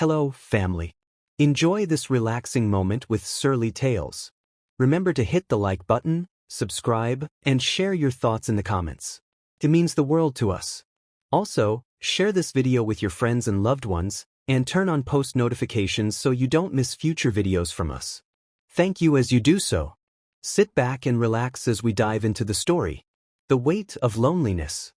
Hello, family. Enjoy this relaxing moment with Surly Tales. Remember to hit the like button, subscribe, and share your thoughts in the comments. It means the world to us. Also, share this video with your friends and loved ones, and turn on post notifications so you don't miss future videos from us. Thank you as you do so. Sit back and relax as we dive into the story. The Weight of Loneliness.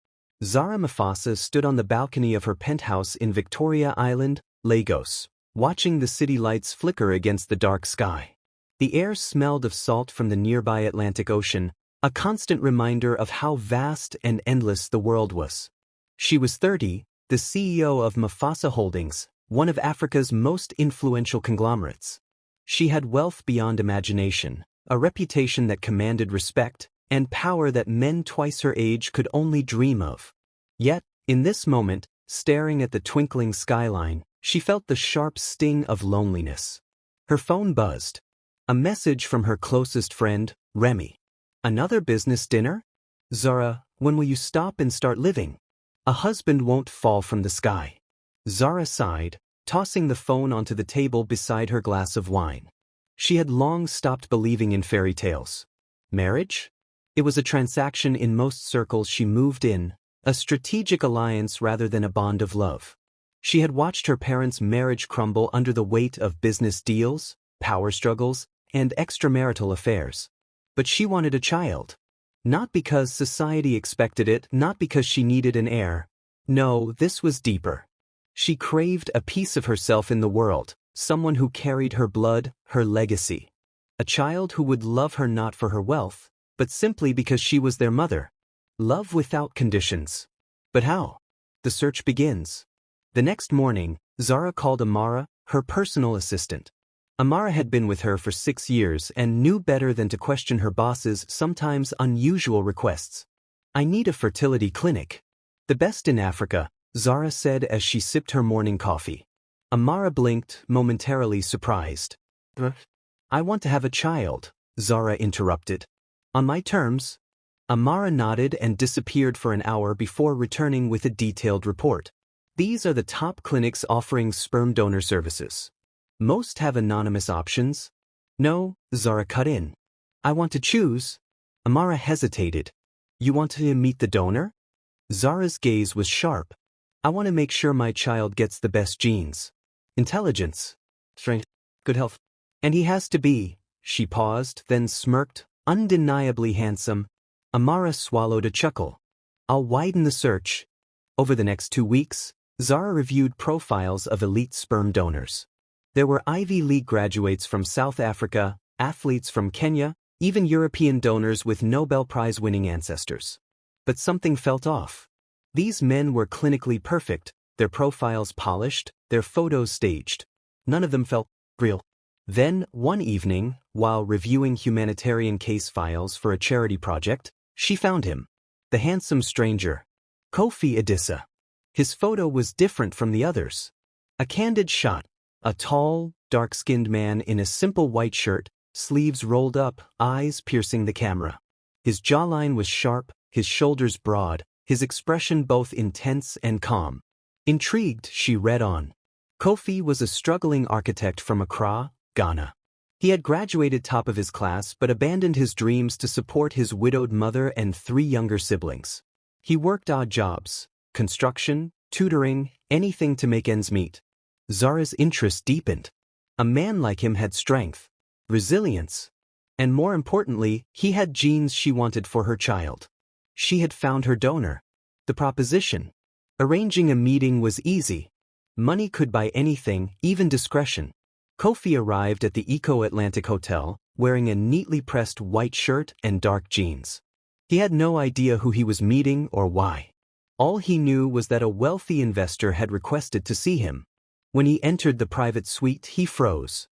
Zara Mufasa stood on the balcony of her penthouse in Victoria Island, Lagos, watching the city lights flicker against the dark sky. The air smelled of salt from the nearby Atlantic Ocean, a constant reminder of how vast and endless the world was. She was 30, the CEO of Mufasa Holdings, one of Africa's most influential conglomerates. She had wealth beyond imagination, a reputation that commanded respect, and power that men twice her age could only dream of. Yet, in this moment, staring at the twinkling skyline, she felt the sharp sting of loneliness. Her phone buzzed. A message from her closest friend, Remy. Another business dinner? Zara, when will you stop and start living? A husband won't fall from the sky. Zara sighed, tossing the phone onto the table beside her glass of wine. She had long stopped believing in fairy tales. Marriage? It was a transaction in most circles she moved in, a strategic alliance rather than a bond of love. She had watched her parents' marriage crumble under the weight of business deals, power struggles, and extramarital affairs. But she wanted a child. Not because society expected it, not because she needed an heir. No, this was deeper. She craved a piece of herself in the world, someone who carried her blood, her legacy. A child who would love her not for her wealth, but simply because she was their mother. Love without conditions. But how? The search begins. The next morning, Zara called Amara, her personal assistant. Amara had been with her for 6 years and knew better than to question her boss's sometimes unusual requests. I need a fertility clinic. The best in Africa, Zara said as she sipped her morning coffee. Amara blinked, momentarily surprised. I want to have a child, Zara interrupted. On my terms? Amara nodded and disappeared for an hour before returning with a detailed report. These are the top clinics offering sperm donor services. Most have anonymous options. No, Zara cut in. I want to choose. Amara hesitated. You want to meet the donor? Zara's gaze was sharp. I want to make sure my child gets the best genes. Intelligence. Strength. Good health. And he has to be. She paused, then smirked, undeniably handsome. Amara swallowed a chuckle. I'll widen the search. Over the next 2 weeks, Zara reviewed profiles of elite sperm donors. There were Ivy League graduates from South Africa, athletes from Kenya, even European donors with Nobel Prize-winning ancestors. But something felt off. These men were clinically perfect, their profiles polished, their photos staged. None of them felt real. Then, one evening, while reviewing humanitarian case files for a charity project, she found him. The handsome stranger. Kofi Adisa. His photo was different from the others. A candid shot. A tall, dark-skinned man in a simple white shirt, sleeves rolled up, eyes piercing the camera. His jawline was sharp, his shoulders broad, his expression both intense and calm. Intrigued, she read on. Kofi was a struggling architect from Accra, Ghana. He had graduated top of his class but abandoned his dreams to support his widowed mother and 3 younger siblings. He worked odd jobs. Construction, tutoring, anything to make ends meet. Zara's interest deepened. A man like him had strength, resilience, and more importantly, he had genes she wanted for her child. She had found her donor. The proposition. Arranging a meeting was easy. Money could buy anything, even discretion. Kofi arrived at the Eco-Atlantic Hotel, wearing a neatly pressed white shirt and dark jeans. He had no idea who he was meeting or why. All he knew was that a wealthy investor had requested to see him. When he entered the private suite, he froze.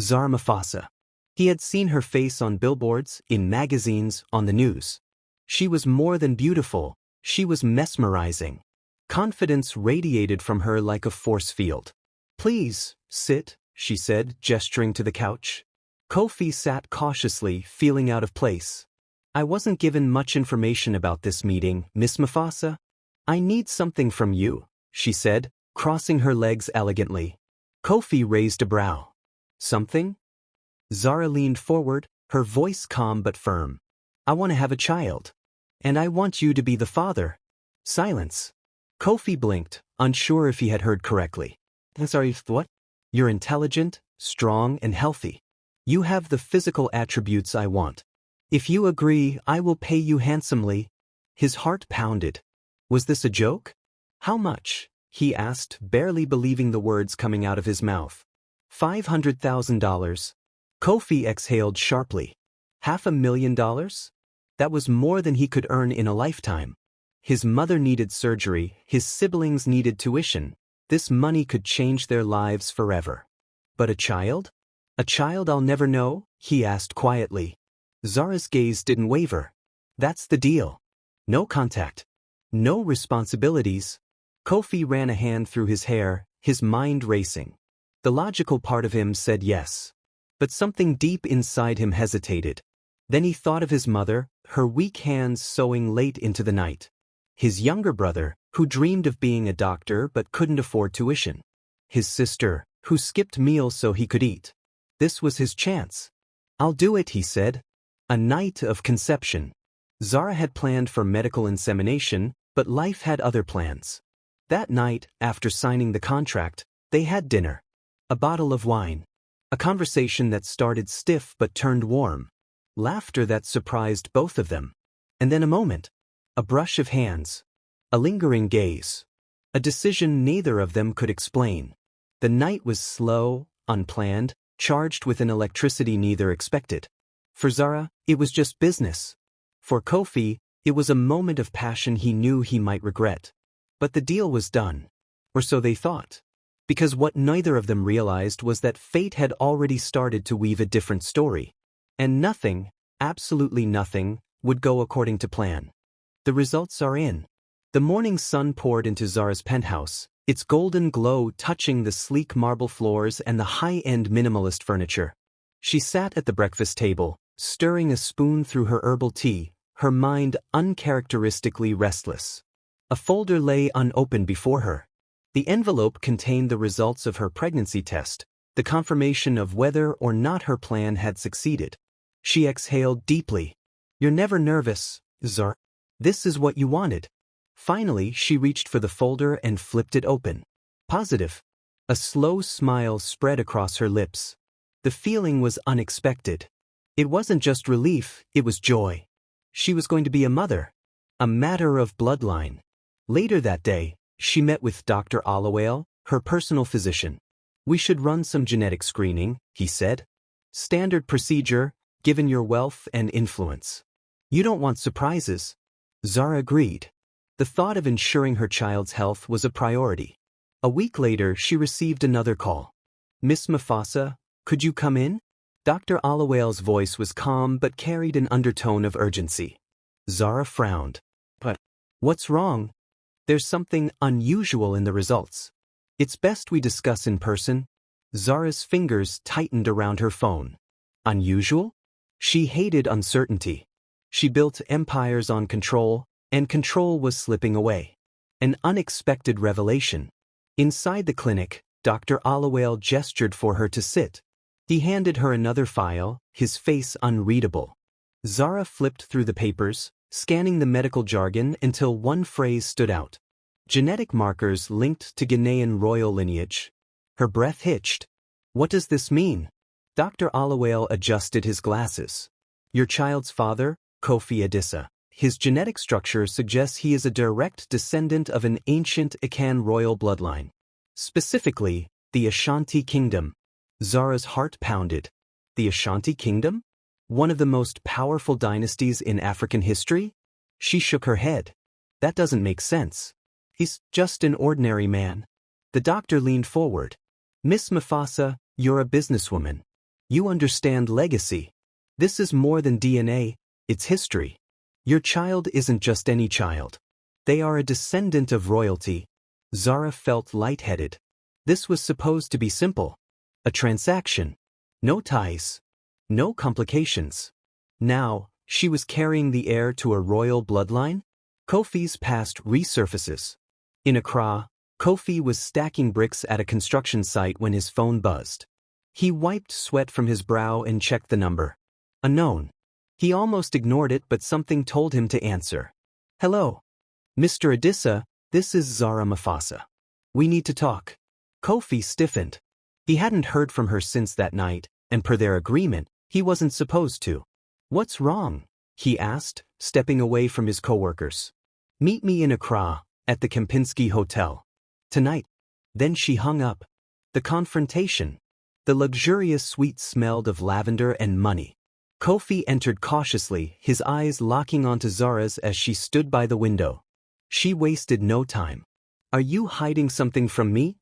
Zara Mufasa. He had seen her face on billboards, in magazines, on the news. She was more than beautiful, she was mesmerizing. Confidence radiated from her like a force field. Please, sit, she said, gesturing to the couch. Kofi sat cautiously, feeling out of place. I wasn't given much information about this meeting, Miss Mufasa. I need something from you, she said, crossing her legs elegantly. Kofi raised a brow. Something? Zara leaned forward, her voice calm but firm. I want to have a child. And I want you to be the father. Silence. Kofi blinked, unsure if he had heard correctly. Sorry, what? You're intelligent, strong, and healthy. You have the physical attributes I want. If you agree, I will pay you handsomely. His heart pounded. Was this a joke? How much? He asked, barely believing the words coming out of his mouth. $500,000. Kofi exhaled sharply. $500,000? That was more than he could earn in a lifetime. His mother needed surgery, his siblings needed tuition. This money could change their lives forever. But a child? A child I'll never know? He asked quietly. Zara's gaze didn't waver. That's the deal. No contact. No responsibilities. Kofi ran a hand through his hair, his mind racing. The logical part of him said yes. But something deep inside him hesitated. Then he thought of his mother, her weak hands sewing late into the night. His younger brother, who dreamed of being a doctor but couldn't afford tuition. His sister, who skipped meals so he could eat. This was his chance. I'll do it, he said. A night of conception. Zara had planned for medical insemination, but life had other plans. That night, after signing the contract, they had dinner. A bottle of wine. A conversation that started stiff but turned warm. Laughter that surprised both of them. And then a moment. A brush of hands. A lingering gaze. A decision neither of them could explain. The night was slow, unplanned, charged with an electricity neither expected. For Zara, it was just business. For Kofi, it was a moment of passion he knew he might regret. But the deal was done. Or so they thought. Because what neither of them realized was that fate had already started to weave a different story. And nothing, absolutely nothing, would go according to plan. The results are in. The morning sun poured into Zara's penthouse, its golden glow touching the sleek marble floors and the high-end minimalist furniture. She sat at the breakfast table, stirring a spoon through her herbal tea, her mind uncharacteristically restless. A folder lay unopened before her. The envelope contained the results of her pregnancy test, the confirmation of whether or not her plan had succeeded. She exhaled deeply. You're never nervous, Zara. This is what you wanted. Finally, she reached for the folder and flipped it open. Positive. A slow smile spread across her lips. The feeling was unexpected. It wasn't just relief, it was joy. She was going to be a mother. A matter of bloodline. Later that day, she met with Dr. Allowale, her personal physician. We should run some genetic screening, he said. Standard procedure, given your wealth and influence. You don't want surprises. Zara agreed. The thought of ensuring her child's health was a priority. A week later, she received another call. Miss Mufasa, could you come in? Dr. Allowale's voice was calm but carried an undertone of urgency. Zara frowned. But what's wrong? There's something unusual in the results. It's best we discuss in person. Zara's fingers tightened around her phone. Unusual? She hated uncertainty. She built empires on control, and control was slipping away. An unexpected revelation. Inside the clinic, Dr. Allowale gestured for her to sit. He handed her another file, his face unreadable. Zara flipped through the papers, scanning the medical jargon until one phrase stood out. Genetic markers linked to Ghanaian royal lineage. Her breath hitched. What does this mean? Dr. Allowale adjusted his glasses. Your child's father, Kofi Adisa. His genetic structure suggests he is a direct descendant of an ancient Akan royal bloodline. Specifically, the Ashanti kingdom. Zara's heart pounded. The Ashanti kingdom? One of the most powerful dynasties in African history? She shook her head. That doesn't make sense. He's just an ordinary man. The doctor leaned forward. Miss Mufasa, you're a businesswoman. You understand legacy. This is more than DNA, it's history. Your child isn't just any child. They are a descendant of royalty. Zara felt lightheaded. This was supposed to be simple. A transaction. No ties. No complications. Now, she was carrying the heir to a royal bloodline? Kofi's past resurfaces. In Accra, Kofi was stacking bricks at a construction site when his phone buzzed. He wiped sweat from his brow and checked the number. Unknown. He almost ignored it, but something told him to answer. Hello. Mr. Adisa, this is Zara Mufasa. We need to talk. Kofi stiffened. He hadn't heard from her since that night, and per their agreement, he wasn't supposed to. What's wrong? He asked, stepping away from his coworkers. Meet me in Accra, at the Kempinski Hotel. Tonight. Then she hung up. The confrontation. The luxurious suite smelled of lavender and money. Kofi entered cautiously, his eyes locking onto Zara's as she stood by the window. She wasted no time. Are you hiding something from me?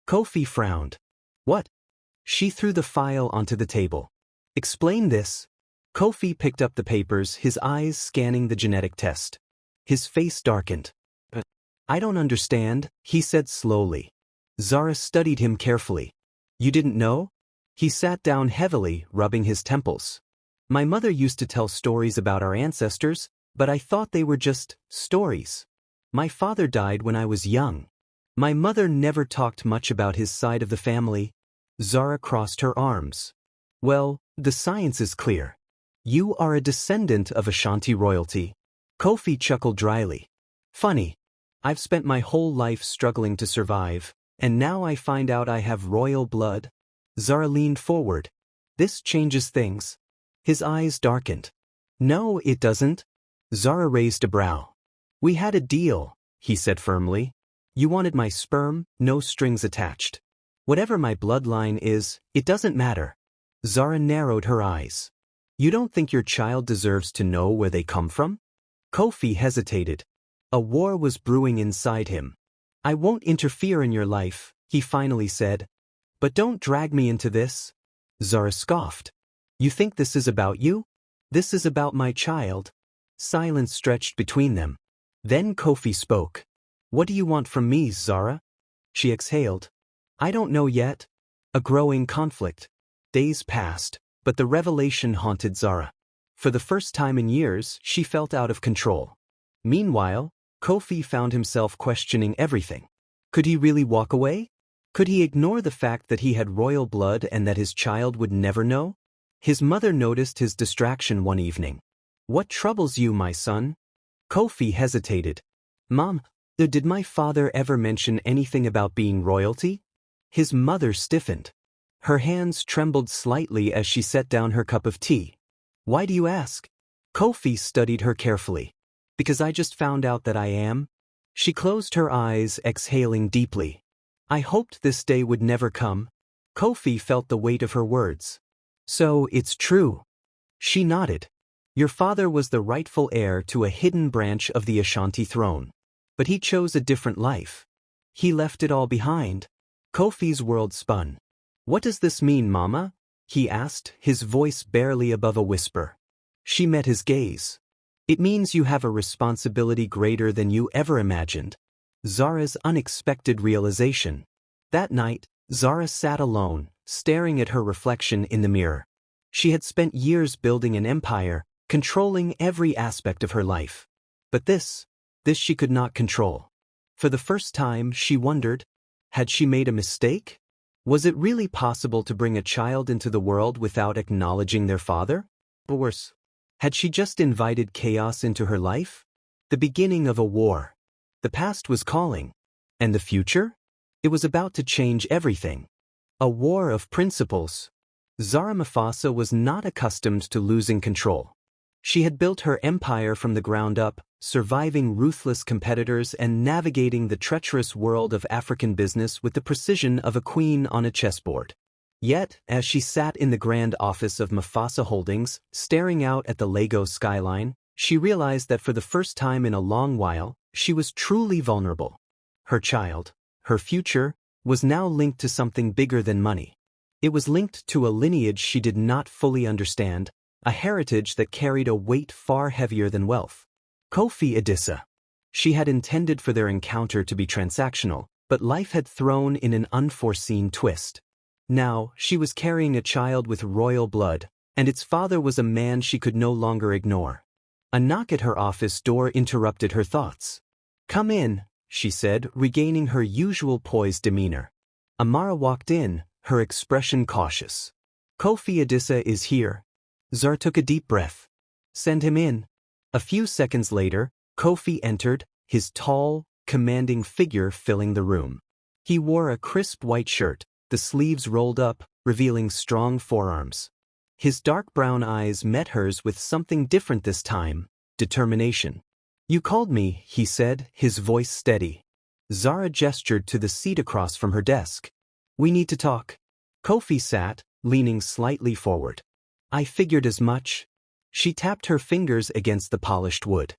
Kofi frowned. What? She threw the file onto the table. Explain this. Kofi picked up the papers, his eyes scanning the genetic test. His face darkened. I don't understand, he said slowly. Zara studied him carefully. You didn't know? He sat down heavily, rubbing his temples. My mother used to tell stories about our ancestors, but I thought they were just stories. My father died when I was young. My mother never talked much about his side of the family. Zara crossed her arms. Well, the science is clear. You are a descendant of Ashanti royalty. Kofi chuckled dryly. Funny. I've spent my whole life struggling to survive, and now I find out I have royal blood. Zara leaned forward. This changes things. His eyes darkened. No, it doesn't. Zara raised a brow. We had a deal, he said firmly. You wanted my sperm, no strings attached. Whatever my bloodline is, it doesn't matter. Zara narrowed her eyes. You don't think your child deserves to know where they come from? Kofi hesitated. A war was brewing inside him. I won't interfere in your life, he finally said. But don't drag me into this. Zara scoffed. You think this is about you? This is about my child. Silence stretched between them. Then Kofi spoke. What do you want from me, Zara? She exhaled. I don't know yet. A growing conflict. Days passed, but the revelation haunted Zara. For the first time in years, she felt out of control. Meanwhile, Kofi found himself questioning everything. Could he really walk away? Could he ignore the fact that he had royal blood and that his child would never know? His mother noticed his distraction one evening. What troubles you, my son? Kofi hesitated. Mom, did my father ever mention anything about being royalty? His mother stiffened. Her hands trembled slightly as she set down her cup of tea. Why do you ask? Kofi studied her carefully. Because I just found out that I am. She closed her eyes, exhaling deeply. I hoped this day would never come. Kofi felt the weight of her words. So, it's true. She nodded. Your father was the rightful heir to a hidden branch of the Ashanti throne. But he chose a different life. He left it all behind. Kofi's world spun. What does this mean, Mama? He asked, his voice barely above a whisper. She met his gaze. It means you have a responsibility greater than you ever imagined. Zara's unexpected realization. That night, Zara sat alone, staring at her reflection in the mirror. She had spent years building an empire, controlling every aspect of her life. But this she could not control. For the first time, she wondered, had she made a mistake? Was it really possible to bring a child into the world without acknowledging their father? Or worse, had she just invited chaos into her life? The beginning of a war. The past was calling. And the future? It was about to change everything. A war of principles. Zara Mufasa was not accustomed to losing control. She had built her empire from the ground up, surviving ruthless competitors and navigating the treacherous world of African business with the precision of a queen on a chessboard. Yet, as she sat in the grand office of Mufasa Holdings, staring out at the Lagos skyline, she realized that for the first time in a long while, she was truly vulnerable. Her child, her future, was now linked to something bigger than money. It was linked to a lineage she did not fully understand, a heritage that carried a weight far heavier than wealth. Kofi Adisa. She had intended for their encounter to be transactional, but life had thrown in an unforeseen twist. Now, she was carrying a child with royal blood, and its father was a man she could no longer ignore. A knock at her office door interrupted her thoughts. Come in, she said, regaining her usual poised demeanor. Amara walked in, her expression cautious. Kofi Adisa is here. Zara took a deep breath. Send him in. A few seconds later, Kofi entered, his tall, commanding figure filling the room. He wore a crisp white shirt, the sleeves rolled up, revealing strong forearms. His dark brown eyes met hers with something different this time, determination. You called me, he said, his voice steady. Zara gestured to the seat across from her desk. We need to talk. Kofi sat, leaning slightly forward. I figured as much. She tapped her fingers against the polished wood.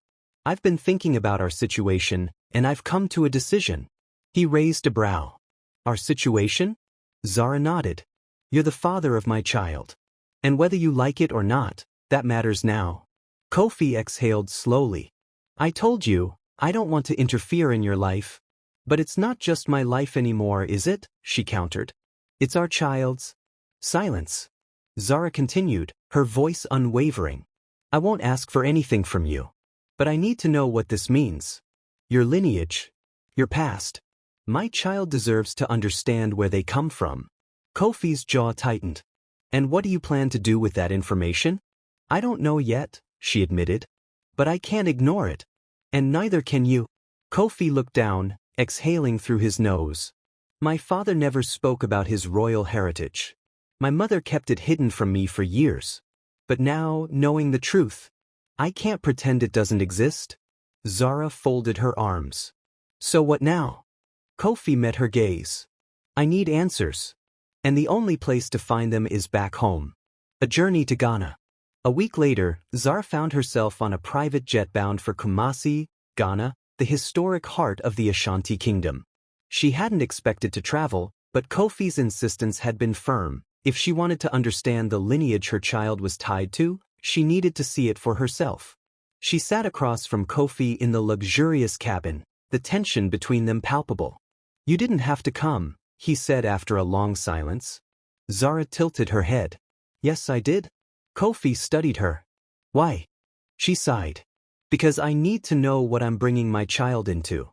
I've been thinking about our situation, and I've come to a decision. He raised a brow. Our situation? Zara nodded. You're the father of my child. And whether you like it or not, that matters now. Kofi exhaled slowly. I told you, I don't want to interfere in your life. But it's not just my life anymore, is it? She countered. It's our child's. Silence. Zara continued, her voice unwavering. I won't ask for anything from you. But I need to know what this means. Your lineage. Your past. My child deserves to understand where they come from. Kofi's jaw tightened. And what do you plan to do with that information? I don't know yet, she admitted. But I can't ignore it. And neither can you. Kofi looked down, exhaling through his nose. My father never spoke about his royal heritage. My mother kept it hidden from me for years. But now, knowing the truth, I can't pretend it doesn't exist. Zara folded her arms. So what now? Kofi met her gaze. I need answers. And the only place to find them is back home. A journey to Ghana. A week later, Zara found herself on a private jet bound for Kumasi, Ghana, the historic heart of the Ashanti kingdom. She hadn't expected to travel, but Kofi's insistence had been firm. If she wanted to understand the lineage her child was tied to, she needed to see it for herself. She sat across from Kofi in the luxurious cabin, the tension between them palpable. You didn't have to come, he said after a long silence. Zara tilted her head. Yes, I did. Kofi studied her. Why? She sighed. Because I need to know what I'm bringing my child into.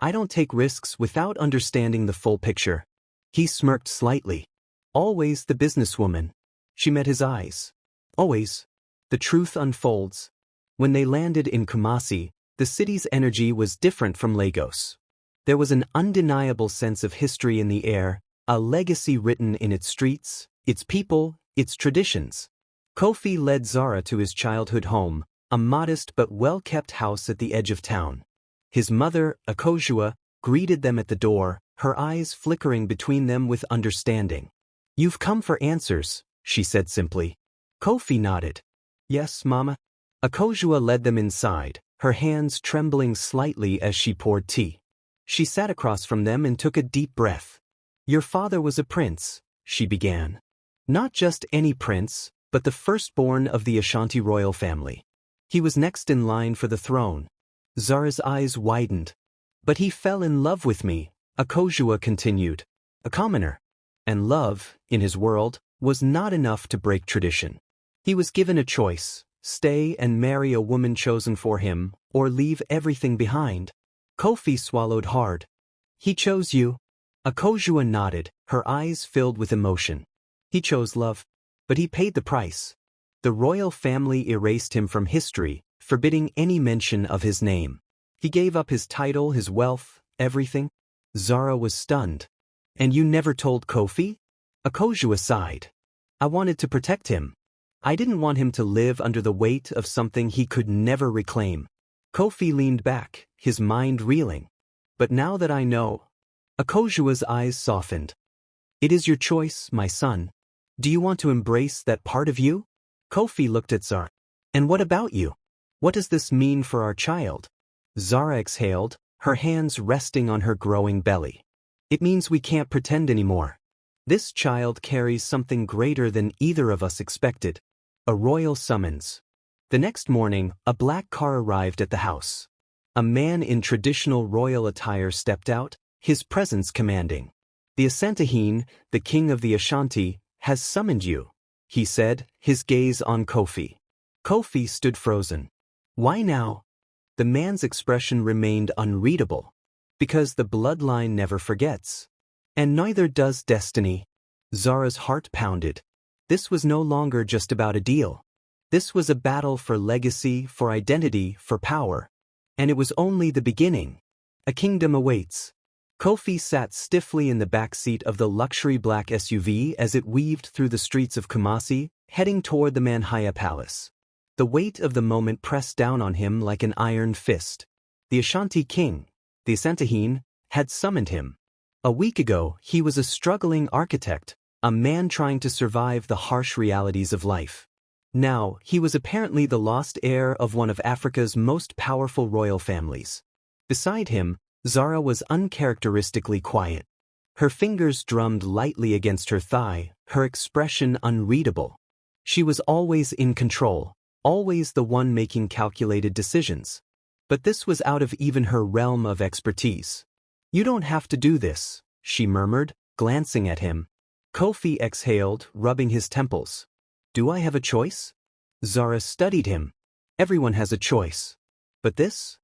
I don't take risks without understanding the full picture. He smirked slightly. Always the businesswoman. She met his eyes. Always. The truth unfolds. When they landed in Kumasi, the city's energy was different from Lagos. There was an undeniable sense of history in the air, a legacy written in its streets, its people, its traditions. Kofi led Zara to his childhood home, a modest but well-kept house at the edge of town. His mother, Akojua, greeted them at the door, her eyes flickering between them with understanding. You've come for answers, she said simply. Kofi nodded. Yes, Mama. Akojua led them inside, her hands trembling slightly as she poured tea. She sat across from them and took a deep breath. Your father was a prince, she began. Not just any prince, but the firstborn of the Ashanti royal family. He was next in line for the throne. Zara's eyes widened. But he fell in love with me, Akojua continued. A commoner. And love, in his world, was not enough to break tradition. He was given a choice, stay and marry a woman chosen for him, or leave everything behind. Kofi swallowed hard. He chose you. Akojua nodded, her eyes filled with emotion. He chose love. But he paid the price. The royal family erased him from history, forbidding any mention of his name. He gave up his title, his wealth, everything. Zara was stunned. And you never told Kofi? Akojua sighed. I wanted to protect him. I didn't want him to live under the weight of something he could never reclaim. Kofi leaned back, his mind reeling. But now that I know... Akojua's eyes softened. It is your choice, my son. Do you want to embrace that part of you? Kofi looked at Zara. And what about you? What does this mean for our child? Zara exhaled, her hands resting on her growing belly. It means we can't pretend anymore. This child carries something greater than either of us expected. A royal summons. The next morning, a black car arrived at the house. A man in traditional royal attire stepped out, his presence commanding. The Asantehene, the king of the Ashanti, has summoned you, he said, his gaze on Kofi. Kofi stood frozen. Why now? The man's expression remained unreadable. Because the bloodline never forgets. And neither does destiny. Zara's heart pounded. This was no longer just about a deal. This was a battle for legacy, for identity, for power. And it was only the beginning. A kingdom awaits. Kofi sat stiffly in the back seat of the luxury black SUV as it weaved through the streets of Kumasi, heading toward the Manhaya Palace. The weight of the moment pressed down on him like an iron fist. The Ashanti king, the Hstorytine, had summoned him. A week ago, he was a struggling architect, a man trying to survive the harsh realities of life. Now, he was apparently the lost heir of one of Africa's most powerful royal families. Beside him, Zara was uncharacteristically quiet. Her fingers drummed lightly against her thigh, her expression unreadable. She was always in control, always the one making calculated decisions. But this was out of even her realm of expertise. "You don't have to do this," she murmured, glancing at him. Kofi exhaled, rubbing his temples. "Do I have a choice?" Zara studied him. "Everyone has a choice. But this?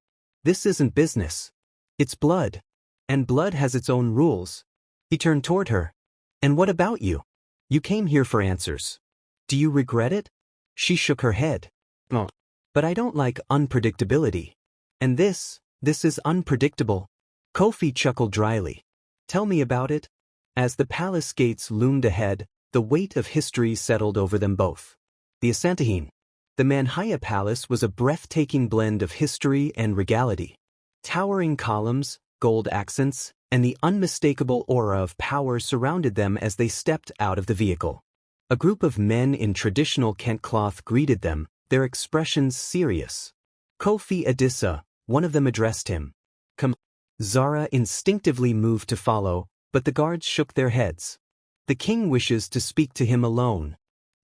This isn't business. It's blood. And blood has its own rules." He turned toward her. "And what about you? You came here for answers. Do you regret it?" She shook her head. "No. But I don't like unpredictability. And this is unpredictable." Kofi chuckled dryly. "Tell me about it." As the palace gates loomed ahead, the weight of history settled over them both. The Hstorytine. The Manhaya Palace was a breathtaking blend of history and regality. Towering columns, gold accents, and the unmistakable aura of power surrounded them as they stepped out of the vehicle. A group of men in traditional Kent cloth greeted them, their expressions serious. Kofi Adisa, one of them addressed him. "Come." Zara instinctively moved to follow, but the guards shook their heads. "The king wishes to speak to him alone."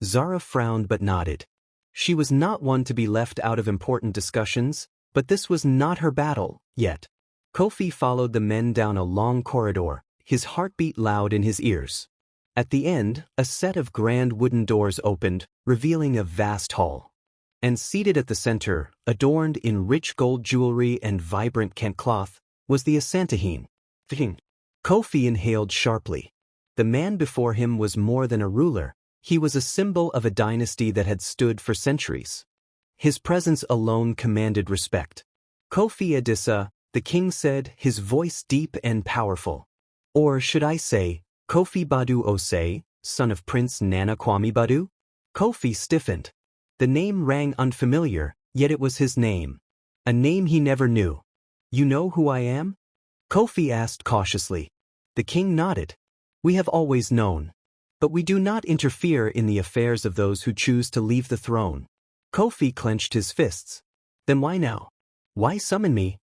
Zara frowned but nodded. She was not one to be left out of important discussions, but this was not her battle, yet. Kofi followed the men down a long corridor, his heartbeat loud in his ears. At the end, a set of grand wooden doors opened, revealing a vast hall. And seated at the center, adorned in rich gold jewelry and vibrant Kent cloth, was the Hstorytine. Kofi inhaled sharply. The man before him was more than a ruler. He was a symbol of a dynasty that had stood for centuries. His presence alone commanded respect. "Kofi Adisa," the king said, his voice deep and powerful. "Or should I say, Kofi Badu Osei, son of Prince Nana Kwame Badu?" Kofi stiffened. The name rang unfamiliar, yet it was his name. A name he never knew. "You know who I am?" Kofi asked cautiously. The king nodded. "We have always known. But we do not interfere in the affairs of those who choose to leave the throne." Kofi clenched his fists. "Then why now? Why summon me?"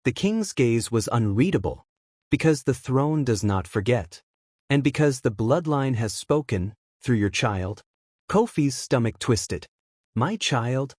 The king's gaze was unreadable. "Because the throne does not forget. And because the bloodline has spoken, through your child." Kofi's stomach twisted. "My child?"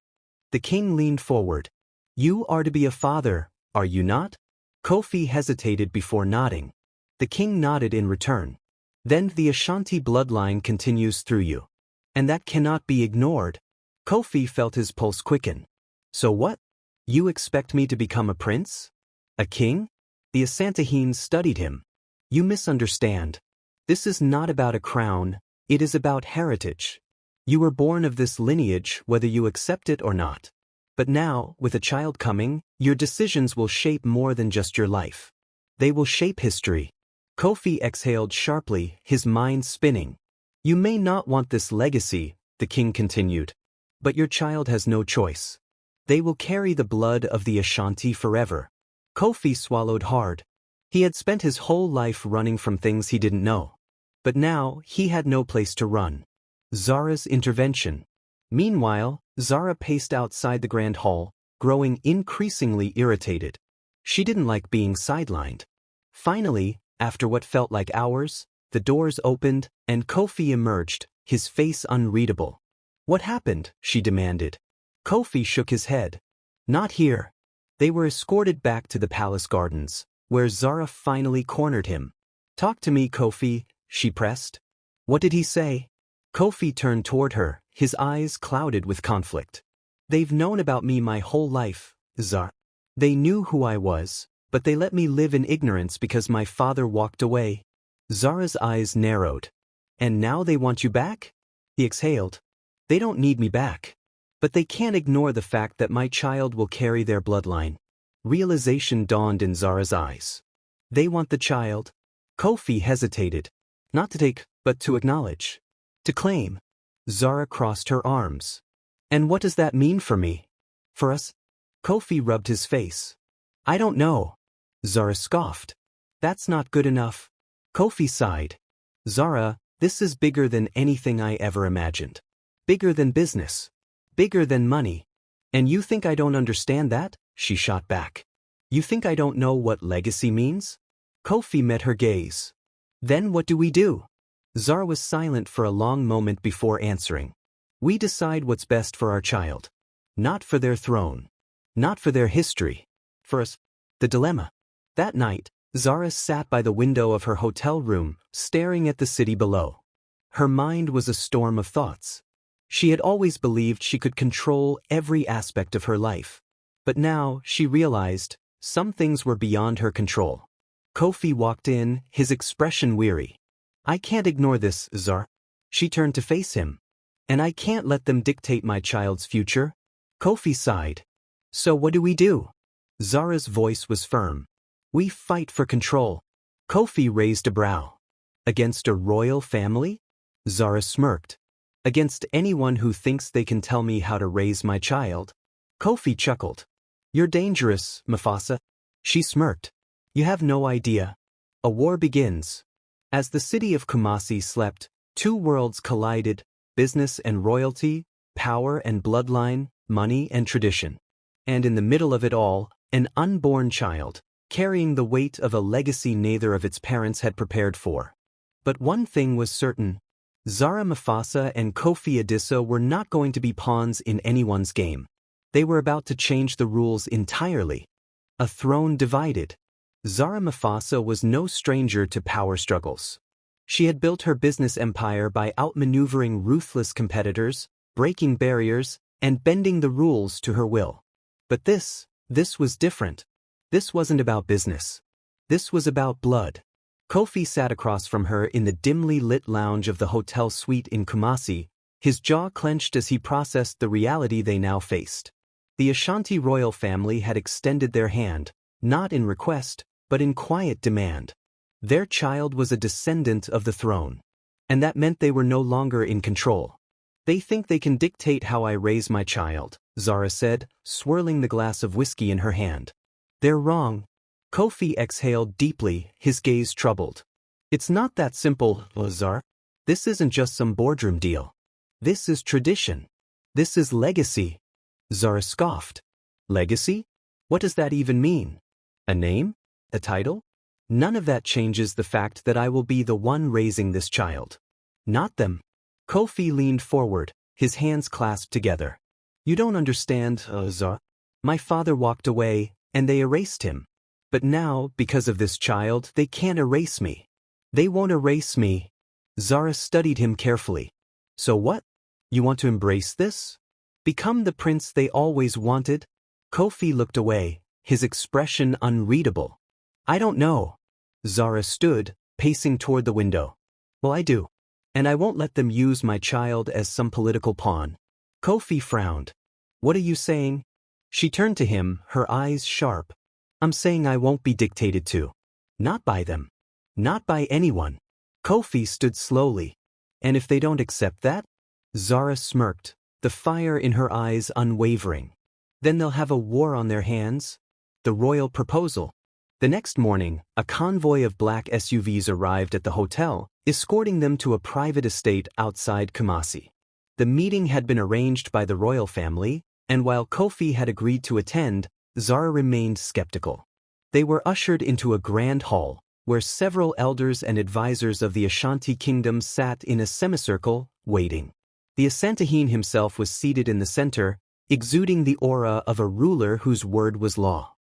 The king leaned forward. "You are to be a father, are you not?" Kofi hesitated before nodding. The king nodded in return. "Then the Ashanti bloodline continues through you. And that cannot be ignored." Kofi felt his pulse quicken. "So what? You expect me to become a prince? A king?" The Hstorytine studied him. "You misunderstand. This is not about a crown, it is about heritage. You were born of this lineage whether you accept it or not. But now, with a child coming, your decisions will shape more than just your life. They will shape history." Kofi exhaled sharply, his mind spinning. "You may not want this legacy," the king continued. "But your child has no choice. They will carry the blood of the Ashanti forever." Kofi swallowed hard. He had spent his whole life running from things he didn't know. But now, he had no place to run. Zara's intervention. Meanwhile, Zara paced outside the grand hall, growing increasingly irritated. She didn't like being sidelined. Finally, after what felt like hours, the doors opened, and Kofi emerged, his face unreadable. "What happened?" she demanded. Kofi shook his head. "Not here." They were escorted back to the palace gardens, where Zara finally cornered him. "Talk to me, Kofi," she pressed. "What did he say?" Kofi turned toward her, his eyes clouded with conflict. "They've known about me my whole life, Zara. They knew who I was, But they let me live in ignorance because my father walked away. Zara's eyes narrowed. And now they want you back? He exhaled. They don't need me back. But they can't ignore the fact that my child will carry their bloodline. Realization dawned in Zara's eyes. They want the child? Kofi hesitated. Not to take, but to acknowledge. To claim. Zara crossed her arms. And what does that mean for me? For us? Kofi rubbed his face. I don't know. Zara scoffed. That's not good enough. Kofi sighed. Zara, this is bigger than anything I ever imagined. Bigger than business. Bigger than money. And you think I don't understand that? She shot back. You think I don't know what legacy means? Kofi met her gaze. Then what do we do? Zara was silent for a long moment before answering. We decide what's best for our child. Not for their throne. Not for their history. For us. The dilemma. That night, Zara sat by the window of her hotel room, staring at the city below. Her mind was a storm of thoughts. She had always believed she could control every aspect of her life. But now, she realized, some things were beyond her control. Kofi walked in, his expression weary. I can't ignore this, Zara. She turned to face him. And I can't let them dictate my child's future. Kofi sighed. So what do we do? Zara's voice was firm. We fight for control. Kofi raised a brow. Against a royal family? Zara smirked. Against anyone who thinks they can tell me how to raise my child? Kofi chuckled. You're dangerous, Mufasa. She smirked. You have no idea. A war begins. As the city of Kumasi slept, two worlds collided, business and royalty, power and bloodline, money and tradition. And in the middle of it all, an unborn child, carrying the weight of a legacy neither of its parents had prepared for. But one thing was certain. Zara Mufasa and Kofi Adisa were not going to be pawns in anyone's game. They were about to change the rules entirely. A throne divided. Zara Mufasa was no stranger to power struggles. She had built her business empire by outmaneuvering ruthless competitors, breaking barriers, and bending the rules to her will. But this was different. This wasn't about business. This was about blood. Kofi sat across from her in the dimly lit lounge of the hotel suite in Kumasi, his jaw clenched as he processed the reality they now faced. The Ashanti royal family had extended their hand, not in request, but in quiet demand. Their child was a descendant of the throne. And that meant they were no longer in control. They think they can dictate how I raise my child, Zara said, swirling the glass of whiskey in her hand. They're wrong. Kofi exhaled deeply, his gaze troubled. It's not that simple, Zara. This isn't just some boardroom deal. This is tradition. This is legacy. Zara scoffed. Legacy? What does that even mean? A name? A title? None of that changes the fact that I will be the one raising this child. Not them. Kofi leaned forward, his hands clasped together. You don't understand, Zara. My father walked away, and they erased him. But now, because of this child, they can't erase me. They won't erase me. Zara studied him carefully. So what? You want to embrace this? Become the prince they always wanted? Kofi looked away, his expression unreadable. I don't know. Zara stood, pacing toward the window. Well, I do. And I won't let them use my child as some political pawn. Kofi frowned. What are you saying? She turned to him, her eyes sharp. I'm saying I won't be dictated to. Not by them. Not by anyone. Kofi stood slowly. And if they don't accept that? Zara smirked, the fire in her eyes unwavering. Then they'll have a war on their hands? The royal proposal. The next morning, a convoy of black SUVs arrived at the hotel, escorting them to a private estate outside Kumasi. The meeting had been arranged by the royal family, and while Kofi had agreed to attend, Zara remained skeptical. They were ushered into a grand hall, where several elders and advisors of the Ashanti kingdom sat in a semicircle, waiting. The Asantehene himself was seated in the center, exuding the aura of a ruler whose word was law.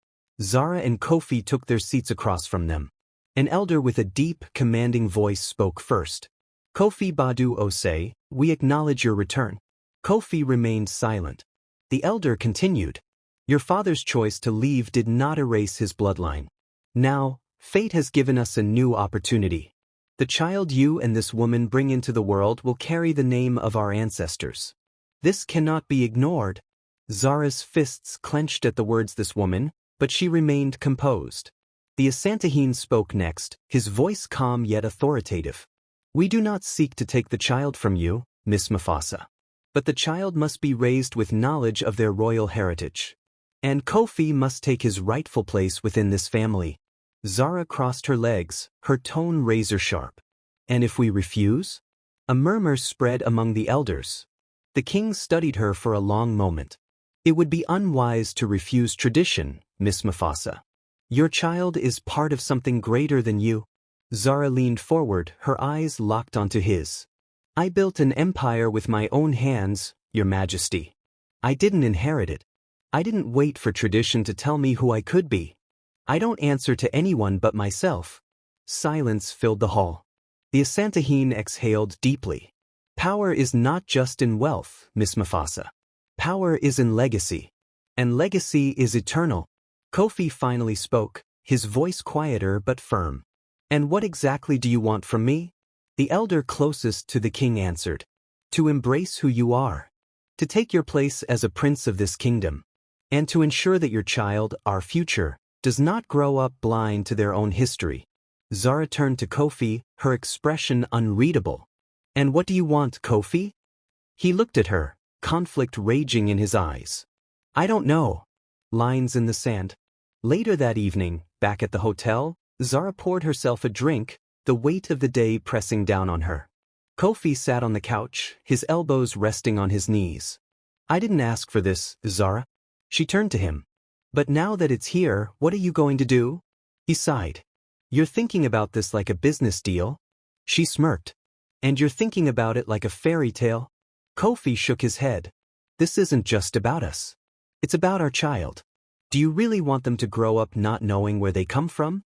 Zara and Kofi took their seats across from them. An elder with a deep, commanding voice spoke first. Kofi Badu Ose, we acknowledge your return. Kofi remained silent. The elder continued. Your father's choice to leave did not erase his bloodline. Now, fate has given us a new opportunity. The child you and this woman bring into the world will carry the name of our ancestors. This cannot be ignored. Zara's fists clenched at the words this woman, but she remained composed. The Ashanti spoke next, his voice calm yet authoritative. We do not seek to take the child from you, Miss Mufasa. But the child must be raised with knowledge of their royal heritage. And Kofi must take his rightful place within this family. Zara crossed her legs, her tone razor-sharp. And if we refuse? A murmur spread among the elders. The king studied her for a long moment. It would be unwise to refuse tradition, Miss Mufasa. Your child is part of something greater than you. Zara leaned forward, her eyes locked onto his. I built an empire with my own hands, Your Majesty. I didn't inherit it. I didn't wait for tradition to tell me who I could be. I don't answer to anyone but myself. Silence filled the hall. The Ashanti exhaled deeply. Power is not just in wealth, Miss Mufasa. Power is in legacy. And legacy is eternal. Kofi finally spoke, his voice quieter but firm. And what exactly do you want from me? The elder closest to the king answered. To embrace who you are. To take your place as a prince of this kingdom. And to ensure that your child, our future, does not grow up blind to their own history. Zara turned to Kofi, her expression unreadable. And what do you want, Kofi? He looked at her, conflict raging in his eyes. I don't know. Lines in the sand. Later that evening, back at the hotel, Zara poured herself a drink, the weight of the day pressing down on her. Kofi sat on the couch, his elbows resting on his knees. I didn't ask for this, Zara. She turned to him. But now that it's here, what are you going to do? He sighed. You're thinking about this like a business deal? She smirked. And you're thinking about it like a fairy tale? Kofi shook his head. This isn't just about us. It's about our child. Do you really want them to grow up not knowing where they come from?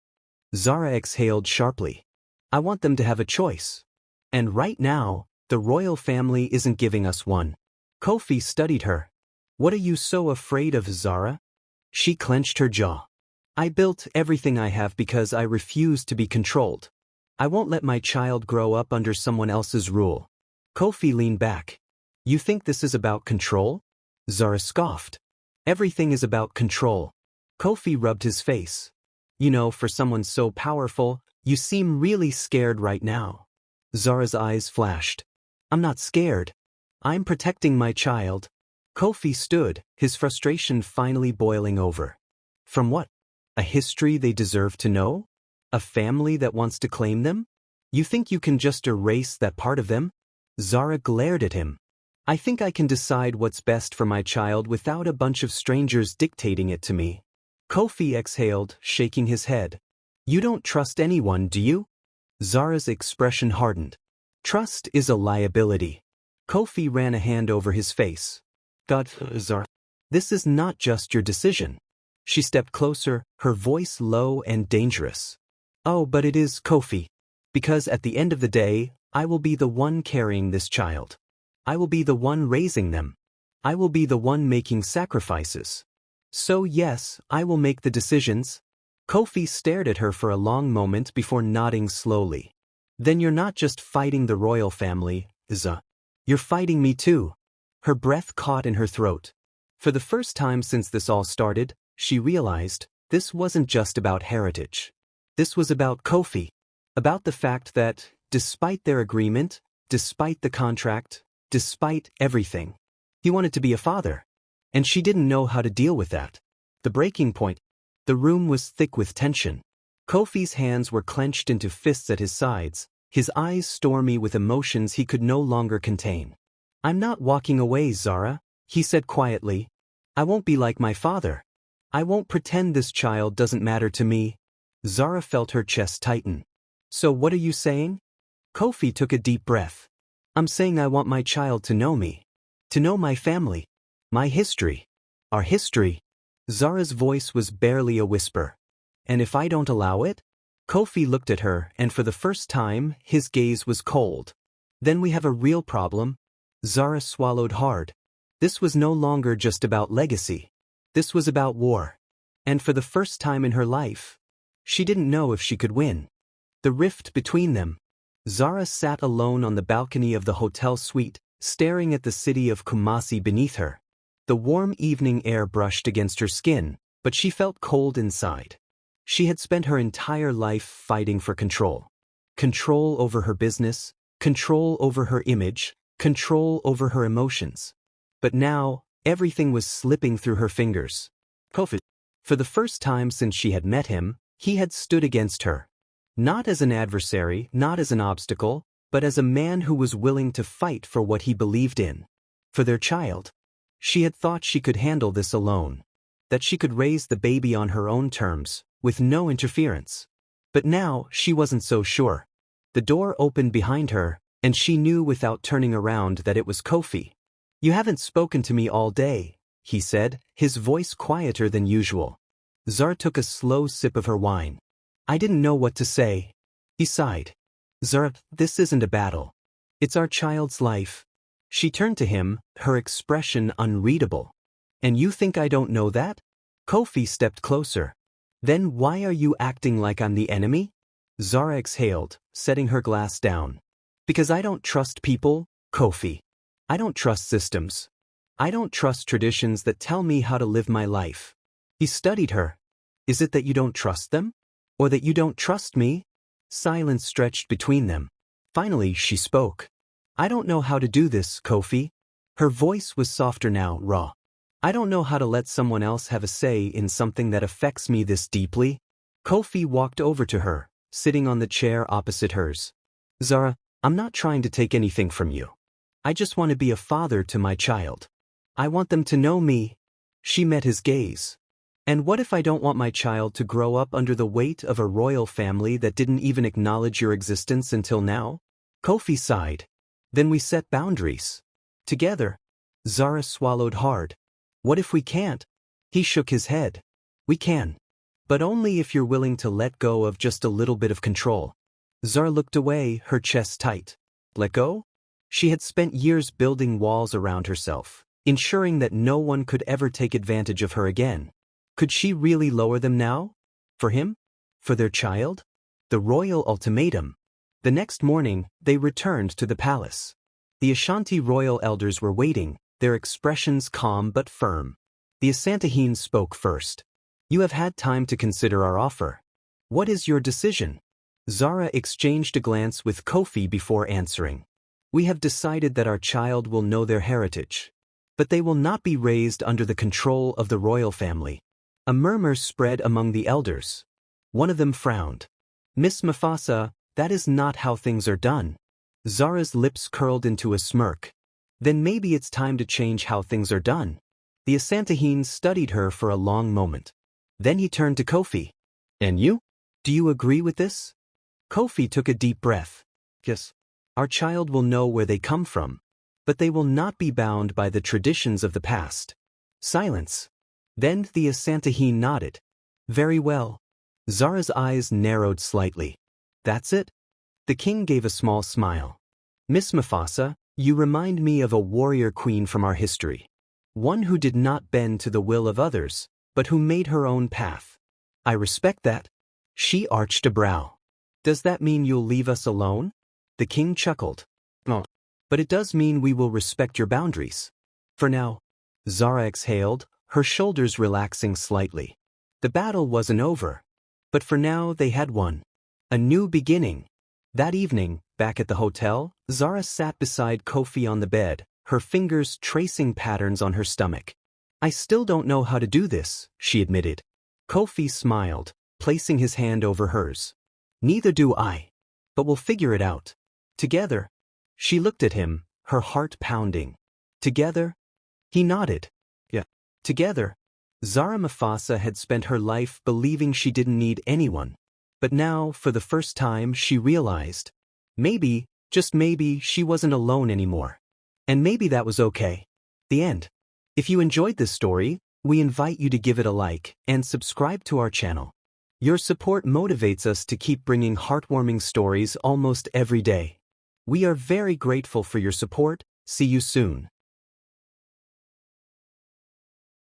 Zara exhaled sharply. I want them to have a choice. And right now, the royal family isn't giving us one. Kofi studied her. What are you so afraid of, Zara? She clenched her jaw. I built everything I have because I refuse to be controlled. I won't let my child grow up under someone else's rule. Kofi leaned back. You think this is about control? Zara scoffed. Everything is about control. Kofi rubbed his face. You know, for someone so powerful, you seem really scared right now. Zara's eyes flashed. I'm not scared. I'm protecting my child. Kofi stood, his frustration finally boiling over. From what? A history they deserve to know? A family that wants to claim them? You think you can just erase that part of them? Zara glared at him. I think I can decide what's best for my child without a bunch of strangers dictating it to me. Kofi exhaled, shaking his head. You don't trust anyone, do you? Zara's expression hardened. Trust is a liability. Kofi ran a hand over his face. God, Zara. This is not just your decision. She stepped closer, her voice low and dangerous. Oh, but it is, Kofi. Because at the end of the day, I will be the one carrying this child. I will be the one raising them. I will be the one making sacrifices. So yes, I will make the decisions. Kofi stared at her for a long moment before nodding slowly. Then you're not just fighting the royal family, Zara. You're fighting me too. Her breath caught in her throat. For the first time since this all started, she realized this wasn't just about heritage. This was about Kofi. About the fact that, despite their agreement, despite the contract, despite everything, he wanted to be a father. And she didn't know how to deal with that. The breaking point. The room was thick with tension. Kofi's hands were clenched into fists at his sides, his eyes stormy with emotions he could no longer contain. I'm not walking away, Zara, he said quietly. I won't be like my father. I won't pretend this child doesn't matter to me. Zara felt her chest tighten. So what are you saying? Kofi took a deep breath. I'm saying I want my child to know me. To know my family. My history. Our history. Zara's voice was barely a whisper. And if I don't allow it? Kofi looked at her, and for the first time, his gaze was cold. Then we have a real problem. Zara swallowed hard. This was no longer just about legacy. This was about war. And for the first time in her life, She didn't know if she could win. The rift between them. Zara sat alone on the balcony of the hotel suite, staring at the city of Kumasi beneath her. The warm evening air brushed against her skin, but she felt cold inside. She had spent her entire life fighting for control. Control over her business, control over her image, control over her emotions. But now, everything was slipping through her fingers. Kofi. For the first time since she had met him, he had stood against her. Not as an adversary, not as an obstacle, but as a man who was willing to fight for what he believed in. For their child. She had thought she could handle this alone. That she could raise the baby on her own terms, with no interference. But now, she wasn't so sure. The door opened behind her, and she knew without turning around that it was Kofi. "You haven't spoken to me all day," he said, his voice quieter than usual. Zara took a slow sip of her wine. "I didn't know what to say." He sighed. "Zara, this isn't a battle. It's our child's life." She turned to him, her expression unreadable. "And you think I don't know that?" Kofi stepped closer. "Then why are you acting like I'm the enemy?" Zara exhaled, setting her glass down. "Because I don't trust people, Kofi. I don't trust systems. I don't trust traditions that tell me how to live my life." He studied her. "Is it that you don't trust them? Or that you don't trust me?" Silence stretched between them. Finally, she spoke. "I don't know how to do this, Kofi." Her voice was softer now, raw. "I don't know how to let someone else have a say in something that affects me this deeply." Kofi walked over to her, sitting on the chair opposite hers. "Zara, I'm not trying to take anything from you. I just want to be a father to my child. I want them to know me." She met his gaze. "And what if I don't want my child to grow up under the weight of a royal family that didn't even acknowledge your existence until now?" Kofi sighed. "Then we set boundaries. Together." Zara swallowed hard. "What if we can't?" He shook his head. "We can. But only if you're willing to let go of just a little bit of control." Zara looked away, her chest tight. Let go? She had spent years building walls around herself, ensuring that no one could ever take advantage of her again. Could she really lower them now? For him? For their child? The royal ultimatum. The next morning, they returned to the palace. The Ashanti royal elders were waiting, their expressions calm but firm. The Asantehene spoke first. "You have had time to consider our offer. What is your decision?" Zara exchanged a glance with Kofi before answering. "We have decided that our child will know their heritage. But they will not be raised under the control of the royal family." A murmur spread among the elders. One of them frowned. "Miss Mufasa, that is not how things are done." Zara's lips curled into a smirk. "Then maybe it's time to change how things are done." The Asantehene studied her for a long moment. Then he turned to Kofi. "And you? Do you agree with this?" Kofi took a deep breath. "Yes. Our child will know where they come from. But they will not be bound by the traditions of the past." Silence. Then the Asantehene nodded. "Very well." Zara's eyes narrowed slightly. "That's it?" The king gave a small smile. "Miss Mufasa, you remind me of a warrior queen from our history. One who did not bend to the will of others, but who made her own path. I respect that." She arched a brow. "Does that mean you'll leave us alone?" The king chuckled. "No. But it does mean we will respect your boundaries. For now." Zara exhaled, her shoulders relaxing slightly. The battle wasn't over. But for now they had one. A new beginning. That evening, back at the hotel, Zara sat beside Kofi on the bed, her fingers tracing patterns on her stomach. "I still don't know how to do this," she admitted. Kofi smiled, placing his hand over hers. "Neither do I. But we'll figure it out. Together." She looked at him, her heart pounding. "Together?" He nodded. "Yeah. Together." Zara Mufasa had spent her life believing she didn't need anyone. But now, for the first time, she realized. Maybe, just maybe, she wasn't alone anymore. And maybe that was okay. The end. If you enjoyed this story, we invite you to give it a like and subscribe to our channel. Your support motivates us to keep bringing heartwarming stories almost every day. We are very grateful for your support. See you soon.